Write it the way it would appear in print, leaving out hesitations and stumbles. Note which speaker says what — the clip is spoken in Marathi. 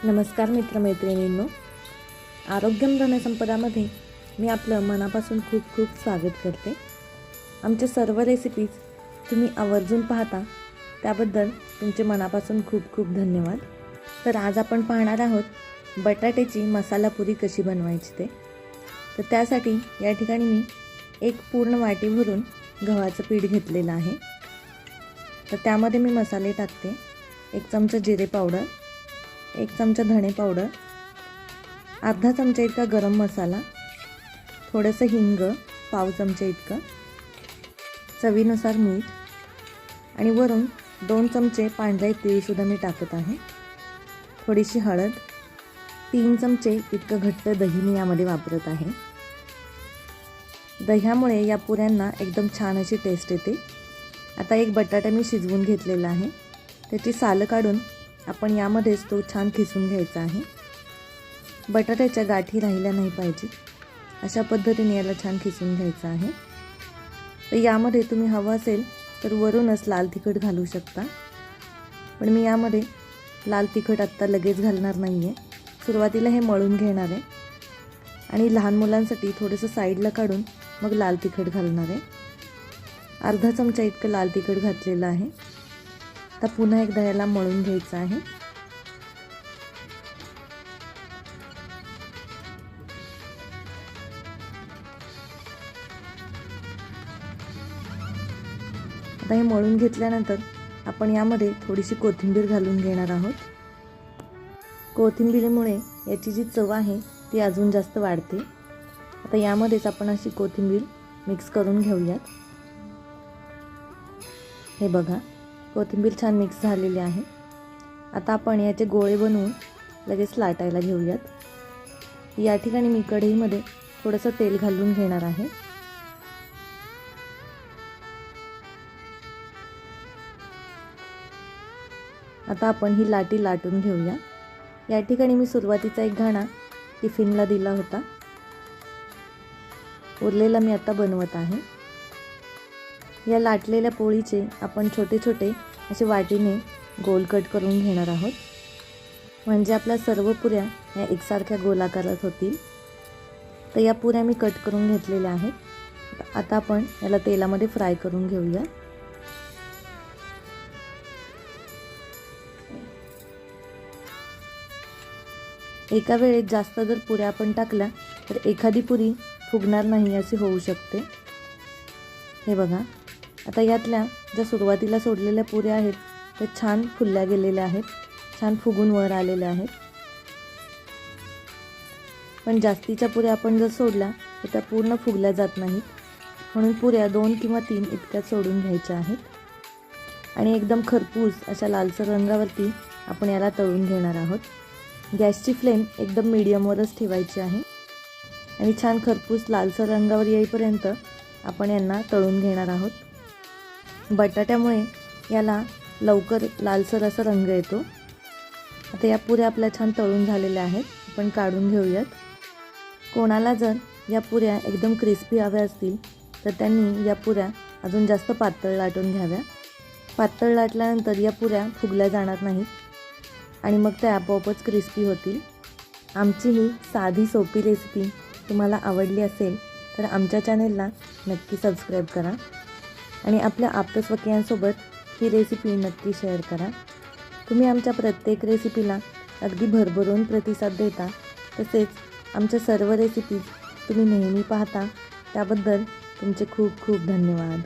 Speaker 1: नमस्कार मित्रमैत्रिणींनो, आरोग्यम धनसंपदामध्ये मी आपलं मनापासून खूप खूप स्वागत करते। आमचे सर्व रेसिपीज तुम्ही आवर्जून पाहता त्याबद्दल तुमचे मनापासून खूप खूप धन्यवाद। तर आज आपण पाहणार आहोत बटाट्याची मसाला पुरी कशी बनवायची ते। तर त्यासाठी या ठिकाणी मी एक पूर्ण वाटी भरून गव्हाचं पीठ घेतलेलं आहे। तर त्यामध्ये मी मसाले टाकते। 1 चमचा जिरे पावडर, 1 चमचा धणे पावडर, अर्धा चमचा इतका गरम मसाला, थोडंसं हिंग, पाव चमचा इतका, चवीनुसार मीठ आणि वरून 2 चमचे पांढरे तीळसुद्धा मी टाकत आहे। थोडीशी हळद, 3 चमचे इतकं घट्ट दही मी यामध्ये वापरत आहे। दह्यामुळे या पुऱ्यांना एकदम छान अशी टेस्ट येते। आता एक बटाटा मी शिजवून घेतलेला आहे, त्याची सालं काढून आपण यामध्येच तो छान खिसून घ्यायचा आहे। बटाट्याच्या गाठी राहिल्या नाही पाहिजे, अशा पद्धतीने याला छान खिसून घ्यायचं आहे। तर यामध्ये तुम्ही हवं असेल तर वरूनच लाल तिखट घालू शकता, पण मी यामध्ये लाल तिखट आत्ता लगेच घालणार नाही आहे। सुरुवातीला हे मळून घेणार आहे आणि लहान मुलांसाठी थोडंसं साईडला काढून मग लाल तिखट घालणार आहे। अर्धा चमचा इतकं लाल तिखट घातलेलं आहे। आता पुन्हा एकदा याला मळून घ्यायचं आहे। आता हे मळून घेतल्यानंतर आपण यामध्ये थोडीशी कोथिंबीर घालून घेणार आहोत। कोथिंबीरीमुळे याची जी चव आहे ती अजून जास्त वाढते। आता यामध्येच आपण अशी कोथिंबीर मिक्स करून घेऊयात। हे बघा, कोथिंबीर छान मिक्स झालेली आहे। आता आपण याचे गोळे बनवून लगेच लाटायला घेऊयात। या ठिकाणी मी कढईमध्ये थोडंसं तेल घालून घेणार आहे। आता आपण ही लाटी लाटून घेऊया। या ठिकाणी मी सुरुवातीचा एक घाणा टिफिनला दिला होता, उरलेला मी आता बनवत आहे। या लाटलेल्या पोळीचे आपण छोटे छोटे असे वाटीने गोल कट करून घेणार आहोत, म्हणजे आपल्या सर्व पुऱ्या या एकसारख्या गोलाकारात होतील। तर या पुऱ्या मी कट करून घेतलेल्या आहेत। आता आपण याला तेलामध्ये फ्राय करून घेऊया। एका वेळेत जास्त जर पुऱ्या आपण टाकल्या तर एखादी पुरी फुगणार नाही असे होऊ शकते। हे बघा, आता यातल्या ज्या सुरुवातीला सोडलेल्या पुऱ्या आहेत त्या छान फुलल्या गेलेल्या आहेत, छान फुगून वर आलेल्या आहेत। पण जास्तीच्या पुऱ्या आपण जर सोडल्या तर त्या पूर्ण फुगल्या जात नाहीत, म्हणून पुऱ्या 2 किंवा 3 इतक्या सोडून घ्यायच्या आहेत। आणि एकदम खरपूस अशा लालसर रंगावरती आपण याला तळून घेणार आहोत। गॅसची फ्लेम एकदम मीडियमवरच ठेवायची आहे आणि छान खरपूस लालसर रंगावर येईपर्यंत आपण यांना तळून घेणार आहोत। बटाट्यामुळे याला लवकर लालसर असा रंग येतो। आता या पुऱ्या आपल्या छान तळून झालेल्या आहेत, आपण काढून घेऊयात। कोणाला जर या पुऱ्या एकदम क्रिस्पी हव्या असतील तर त्यांनी या पुऱ्या अजून जास्त पातळ लाटून घ्याव्या। पातळ लाटल्यानंतर या पुऱ्या फुगल्या जाणार नाहीत आणि मग त्या आपोआपच क्रिस्पी होतील। आमची ही साधी सोपी रेसिपी तुम्हाला आवडली असेल तर आमच्या चॅनेलला नक्की सबस्क्राईब करा आणि आपल्या आप्तस्वकीयांसोबत ही रेसिपी नक्की शेअर करा। तुम्ही आमच्या प्रत्येक रेसिपीला अगदी भरभरून प्रतिसाद देता, तसेच आमच्या सर्व रेसिपीज तुम्ही नेहमी पाहता, त्याबद्दल तुमचे खूप खूप धन्यवाद।